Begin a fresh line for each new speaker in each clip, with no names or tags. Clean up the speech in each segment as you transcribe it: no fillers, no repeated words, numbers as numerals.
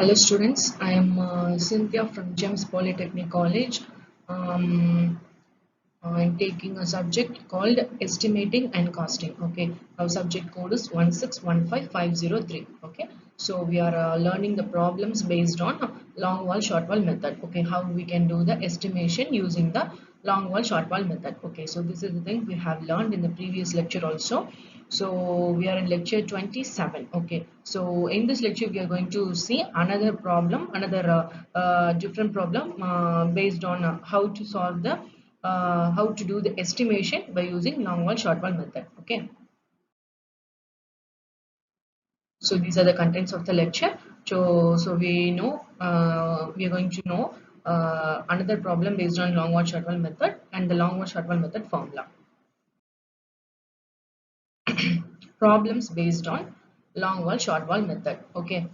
Hello students, I am Cynthia from GEMS Polytechnic College. Um, I'm taking a subject called Estimating and Costing. Okay, our subject code is 1615503. Okay, so we are learning the problems based on long wall short wall method. Okay, how we can do the estimation using the long wall short wall method. Okay, so this is the thing we have learned in the previous lecture also. So we are in lecture 27. Okay, so in this lecture we are going to see another problem, another different problem based on how to solve the how to do the estimation by using long wall short wall method. Okay, so these are the contents of the lecture. So we know we are going to know another problem based on long wall short wall method and the long wall short wall method formula. Problems based on long wall short wall method. Okay,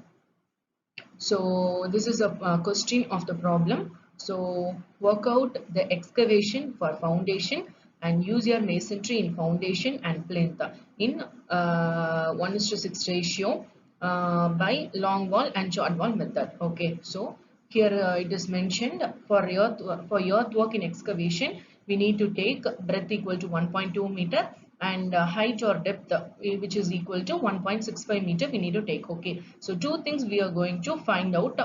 so this is a question of the problem. So work out the excavation for foundation and use your masonry in foundation and plinth in 1:6 ratio by long wall and short wall method. Okay, so here it is mentioned for earthwork in excavation we need to take breadth equal to 1.2 meter and height or depth which is equal to 1.65 meter we need to take. Okay, so two things we are going to find out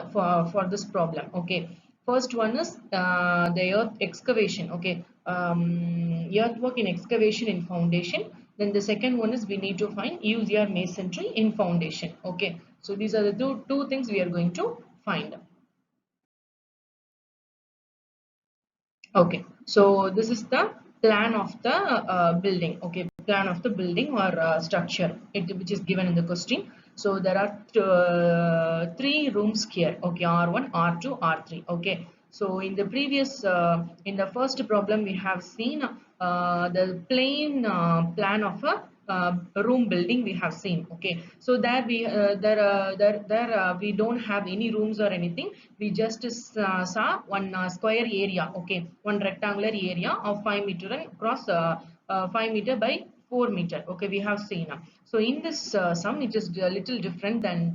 for this problem. Okay, first one is the earth excavation. Okay, earthwork in excavation in foundation. Then the second one is we need to find use your masonry in foundation. Okay, so these are the two things we are going to find. Okay, so this is the plan of the building. Okay, plan of the building or structure which is given in the question. So there are three rooms here. Okay, R1, R2, R3. Okay, so in the previous in the first problem we have seen the plain plan of a room building we have seen. Okay, so there we we don't have any rooms or anything. We just saw one square area. Okay, one rectangular area of 5 meter and across 5 meter by 4 meter. Okay, we have seen. So in this sum it is a little different than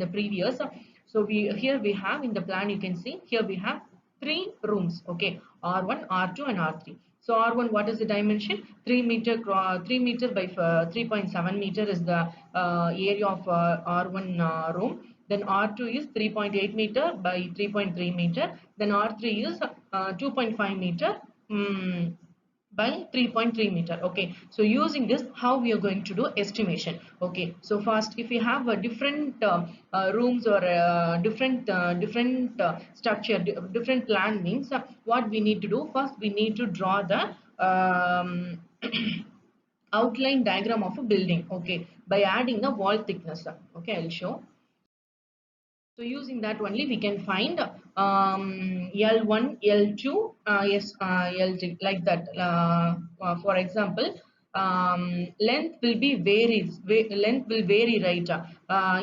the previous. So we here we have in the plan, you can see here we have three rooms. Okay, R1, R2 and R3. So R1, what is the dimension? 3 meter by 3.7 meter is the area of R1 room. Then R2 is 3.8 meter by 3.3 meter. Then R3 is 2.5 meter. By 3.3 meter. Okay, so using this, how we are going to do estimation? Okay, so first if we have a different rooms or different structure, different plan means what we need to do first, we need to draw the outline diagram of a building. Okay, by adding the wall thickness. Okay, I'll show. So using that only we can find L1, L2, yes, L3 like that. For example, length will be varies. Length will vary, right?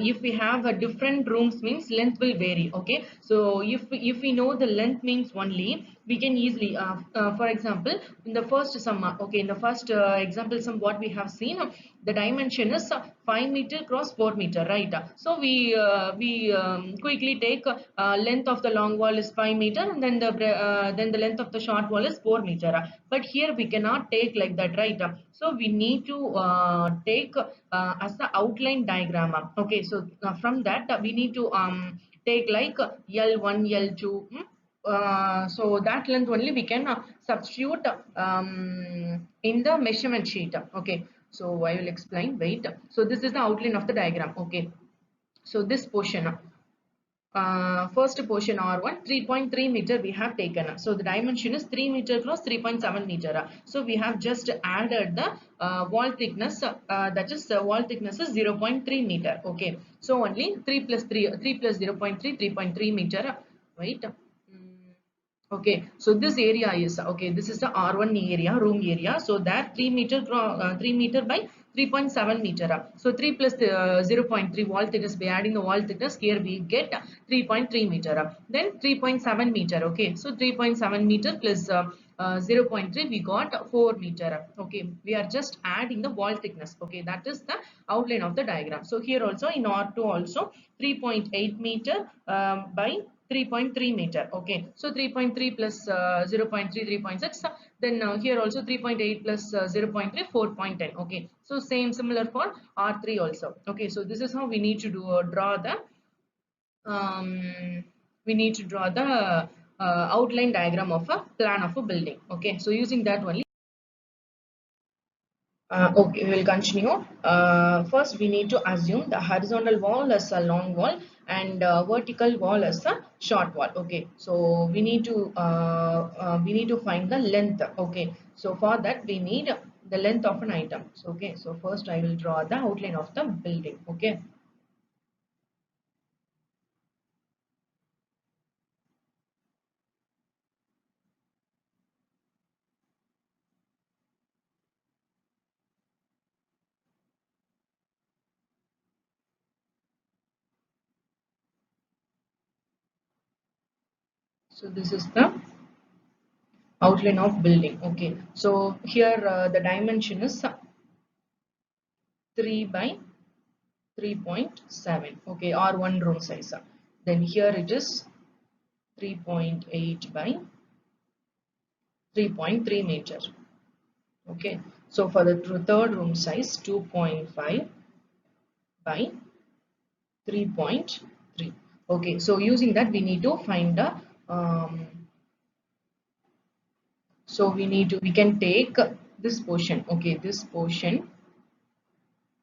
If we have a different rooms means length will vary. Okay, so if we know the length means only, we can easily, for example, in the first sum, okay, in the first example sum, what we have seen, the dimension is 5 meter cross 4 meter, right? So we quickly take length of the long wall is 5 meter and then the length of the short wall is 4 meter. But here we cannot take like that, right? So we need to take as the outline diagram. Okay, so from that we need to take like L1, L2. So that length only we can substitute in the measurement sheet. Okay, so I will explain. Wait. So this is the outline of the diagram. Okay, so this portion, first portion R1, 3.3 meter we have taken. So the dimension is 3 meter cross 3.7 meter. So we have just added the wall thickness, that is wall thickness is 0.3 meter. Okay, so only 3 plus 3 plus 0.3, 3.3 meter. Wait. Okay, so this area is, okay, this is the R1 area, room area. So that 3 meter 3 meter by 3.7 meter. So 3 plus 0.3 wall thickness, by adding the wall thickness here we get 3.3 meter. Then 3.7 meter. Okay, so 3.7 meter plus 0.3 we got 4 meter. Okay, we are just adding the wall thickness. Okay, that is the outline of the diagram. So here also in R2 also 3.8 meter by 3.3 meter. Okay, so 3.3 plus 0.3 3.6, then here also 3.8 plus 0.3 4.10. Okay, so similar for R3 also. Okay, so this is how we need to do draw the um, we need to draw the outline diagram of a plan of a building. Okay, so using that only. Okay, we will continue. First, we need to assume the horizontal wall as a long wall and vertical wall as a short wall. Okay, so we need to find the length. Okay, so for that we need the length of an item. So, okay, so first I will draw the outline of the building. Okay. So this is the outline of building. Okay, so here the dimension is 3 by 3.7. Okay, or one room size. Then here it is 3.8 by 3.3 meter. Okay, so for the third room size 2.5 by 3.3. Okay, so using that we need to find the we can take this portion. Okay, this portion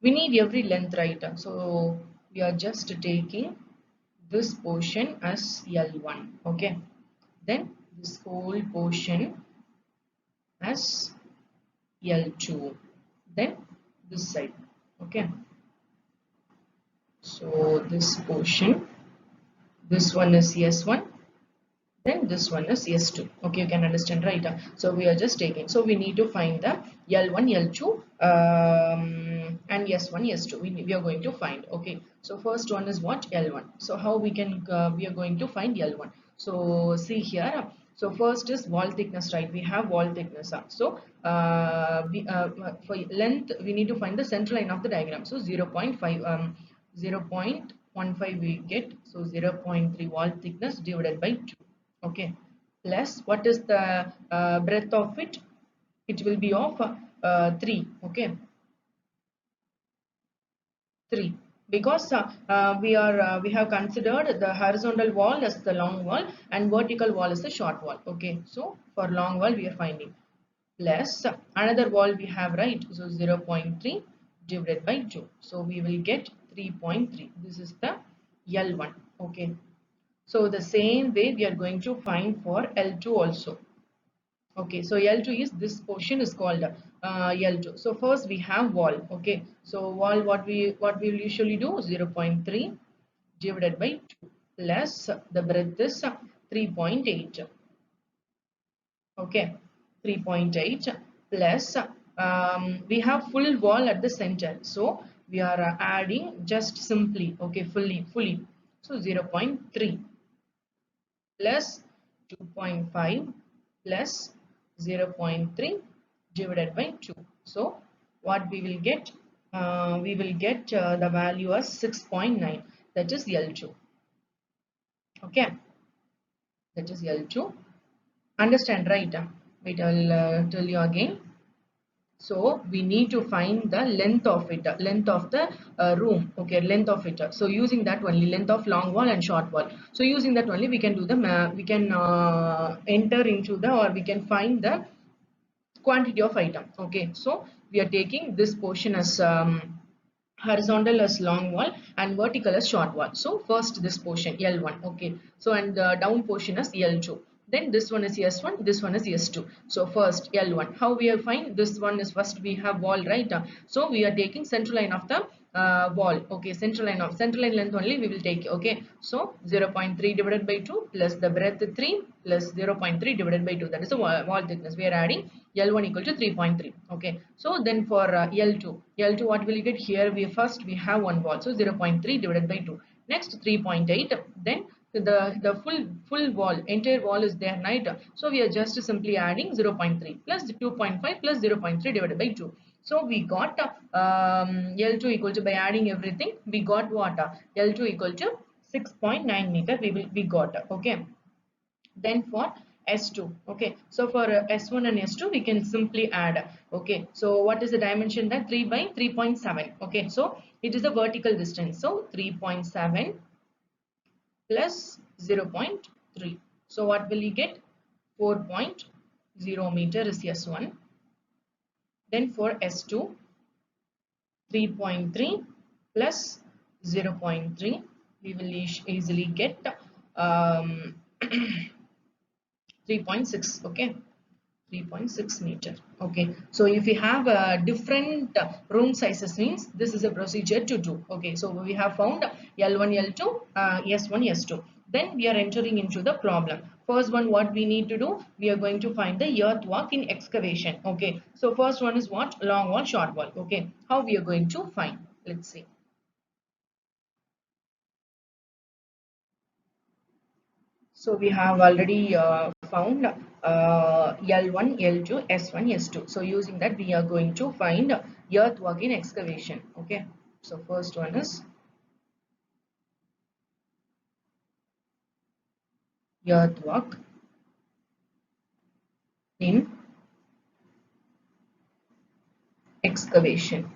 we need every length, right? So we are just taking this portion as L1. Okay, then this whole portion as L2, then this side. Okay, so this portion, this one is S1, then this one is S2. Okay, you can understand, right? So we are just taking, so we need to find the L1 L2 and S1 S2. We are going to find. Okay, so first one is what? L1. So how we can we are going to find L1? So see here, so first is wall thickness, right? We have wall thickness. So for length we need to find the central line of the diagram. So 0.5 0.15 we get, so 0.3 wall thickness divided by 2. Okay, plus what is the breadth of it? It will be of 3. Okay, 3, because we have considered the horizontal wall as the long wall and vertical wall is the short wall. Okay, so for long wall we are finding, plus another wall we have, right? So 0.3 divided by 2, so we will get 3.3. This is the L1. Okay, so the same way we are going to find for L2 also. Okay, so L2 is, this portion is called L2. So first we have wall. Okay, so wall, what we will usually do, 0.3 divided by 2 plus the breadth is 3.8. Okay, 3.8 plus we have full wall at the center, so we are adding just simply. Okay, fully, so 0.3 plus 2.5 plus 0.3 divided by 2. So what we will get? We will get the value as 6.9. That is L2. Okay, that is L2. Understand, right? Wait, I will tell you again. So we need to find the length of it, length of the room. Okay, length of it. So using that only, length of long wall and short wall. So using that only we can do the we can enter into the, or we can find the quantity of item. Okay, so we are taking this portion as horizontal as long wall and vertical as short wall. So first this portion L1. Okay, so and down portion as L2. Then this one is S1, this one is S2. So first L1, how we have find? This one is, first we have wall, right? So we are taking central line of the wall. Okay, central line length only we will take. Okay, so 0.3 divided by 2 plus the breadth 3 plus 0.3 divided by 2, that is the wall thickness. We are adding L1 equal to 3.3. Okay, so then for L2 what will you get? Here we have one wall, so 0.3 divided by 2. Next 3.8, then the full wall, entire wall is there, right? So we are just simply adding 0.3 plus 2.5 plus 0.3 divided by 2. So we got L2 equal to, by adding everything, we got what? L2 equal to 6.9 meter. We got, okay. Then for S2, okay, so for S1 and S2 we can simply add, okay. So what is the dimension? That 3 by 3.7, okay. So it is the vertical distance, so 3.7 plus 0.3. So what will you get? 4.0 meter is S1. Then for S2, 3.3 plus 0.3, we will easily get um, 3.6, okay. 3.6 meter, okay. So if we have different room sizes, means this is a procedure to do, okay. So we have found L1, L2, S1, S2. Then we are entering into the problem. First one, what we need to do, we are going to find the earthwork in excavation, okay. So first one is what? Long wall, short wall, okay. How we are going to find? Let's see. So we have already found L1, L2, S1, S2. So using that, we are going to find earthwork in excavation. Okay. So first one is earthwork in excavation.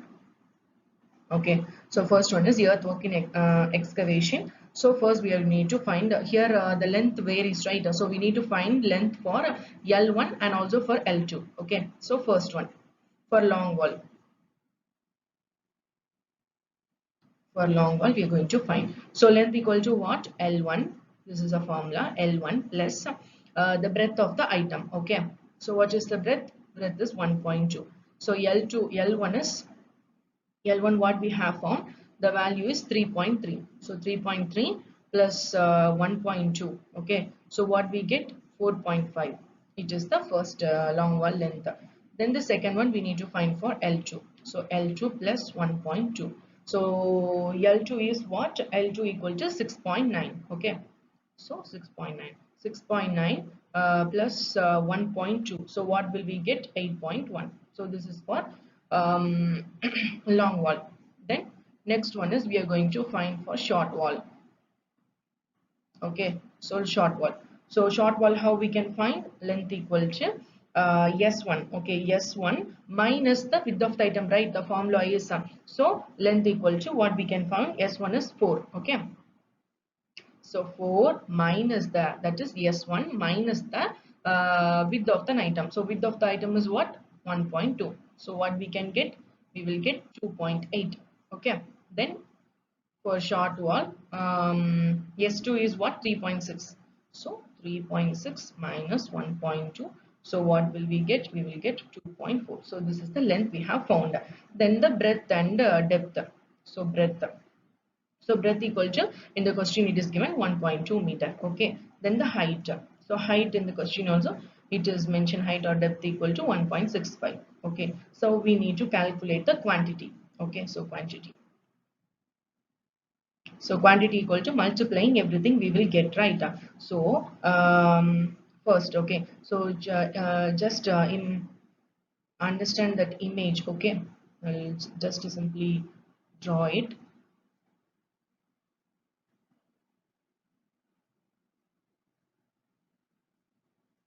Okay. So first one is earthwork in excavation. So first we need to find here the length varies, right? So we need to find length for L1 and also for L2. Okay. So first one for long wall. For long wall we are going to find, so length equal to what? L1, this is a formula, L1 plus the breadth of the item, okay. So what is the breadth is 1.2. So L2, L1 what we have found, the value is 3.3. So 3.3 plus 1.2, okay. So what we get? 4.5. It is the first long wall length. Then the second one we need to find for L2. So L2 plus 1.2. So L2 is what? L2 equal to 6.9, okay. So 6.9. 6.9 plus 1.2. So what will we get? 8.1. So this is for long wall. Then next one is we are going to find for short wall. Okay, so short wall. So short wall, how we can find? Length equal to S1. Okay, S1 minus the width of the item, right? The formula is so length equal to what we can find? S1 is 4. Okay. So 4 minus that is S1 minus the width of the item. So width of the item is what? 1.2. So what we can get? We will get 2.8. Okay. Then for short wall, S2 is what? 3.6. So 3.6 minus 1.2. So what will we get? We will get 2.4. So this is the length we have found. Then the breadth and depth. So breadth. So breadth equal to, in the question it is given 1.2 meter. Okay. Then the height. So height in the question also it is mentioned, height or depth equal to 1.65. Okay. So we need to calculate the quantity. Okay. So quantity. So quantity equal to multiplying everything we will get, right. So first, okay. So just understand that image. Okay. I'll just simply draw it.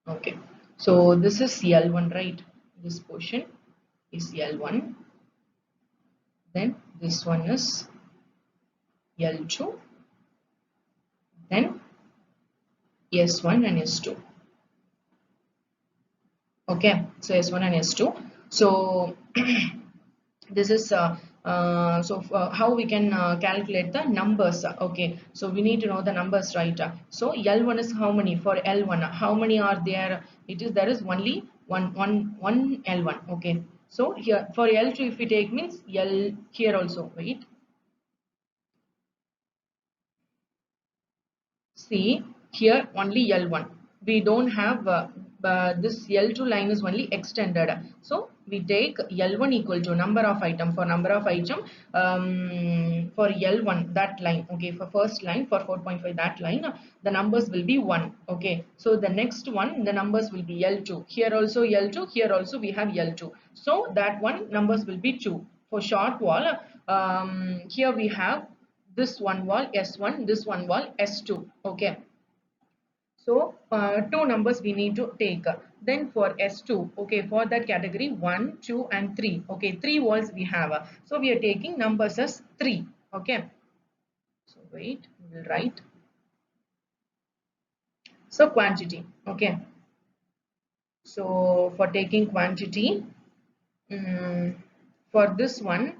Okay, so this is L1, right? This portion is L1. Then this one is L2. Then S1 and S2. Okay, so S1 and S2. So this is how we can calculate the numbers. Okay, so we need to know the numbers, right? So L1 is how many? For L1 how many are there? It is, there is only one L1. Okay, so here for L2 if we take, means L here also, wait, see here only L1, we don't have this L2 line is only extended, so we take L1 equal to number of item. For number of item, for L1 that line, okay, for first line for 4.5 that line, the numbers will be 1. Okay, so the next one the numbers will be L2. Here also L2, here also we have L2. So that one numbers will be 2. For short wall, here we have this one wall S1, this one wall S2. Okay, so two numbers we need to take. Then for S2, okay, for that category 1, 2 and 3. Okay, 3 walls we have. So we are taking numbers as 3. Okay, so wait, we will write. So quantity. Okay, so for taking quantity, for this one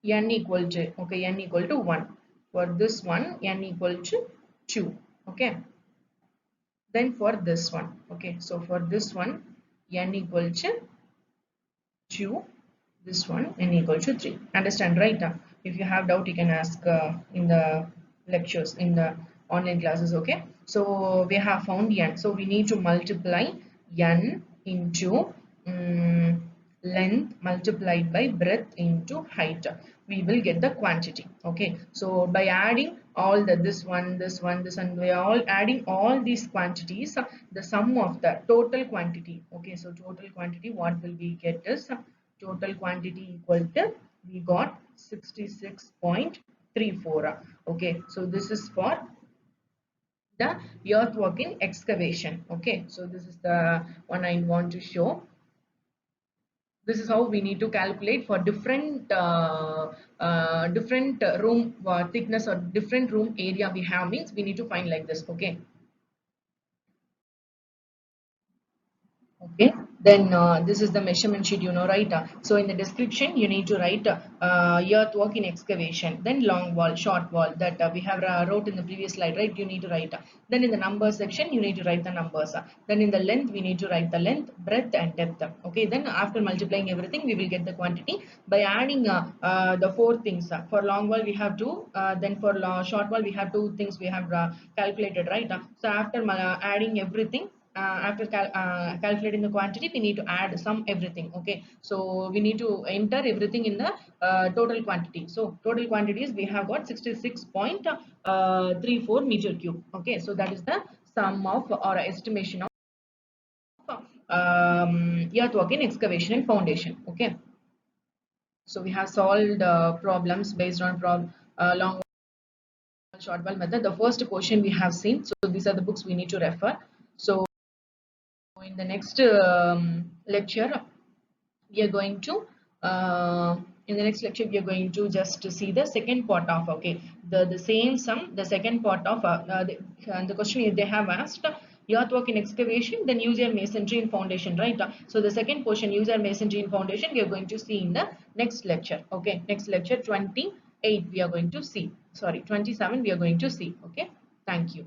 n equal to, okay, n equal to 1. For this one n equal to 2. Okay, then for this one, okay, so for this one n equal to 2, this one n equal to 3. Understand, right? If you have doubt you can ask in the lectures, in the online classes. Okay, so we have found n, so we need to multiply n into length multiplied by breadth into height, we will get the quantity. Okay, so by adding all the this one, this one, this one, we are all adding all these quantities, the sum of the total quantity. Okay, so total quantity what will we get is total quantity equal to, we got 66.34. Okay, so this is for the earthwork in excavation. Okay, so this is the one I want to show. This is how we need to calculate for different room thickness or different room area we have, means we need to find like this. Okay, okay, then this is the measurement sheet, you know, right? So in the description you need to write earthwork in excavation, then long wall, short wall, that we have wrote in the previous slide, right? You need to write. Then in the number section you need to write the numbers. Then in the length we need to write the length, breadth and depth. Okay, then after multiplying everything we will get the quantity by adding the four things. For long wall we have two, then for short wall we have two things we have calculated, right? So after adding everything, after calculating the quantity we need to add sum everything. Okay, so we need to enter everything in the total quantity. So total quantities we have got 66.34 meter cube. Okay, so that is the sum of or estimation of earthwork in excavation and foundation. Okay, so we have solved problems based on long wall, short wall method. The first question we have seen, so these are the books we need to refer. So in the next lecture we are going to in the next lecture we are going to just to see the second part of, okay, the same sum, the second part of the question they have asked earthwork in excavation, then user masonry in foundation, right? So the second portion, user masonry in foundation, we are going to see in the next lecture. Okay, next lecture 28 we are going to see, sorry 27 we are going to see. Okay, thank you.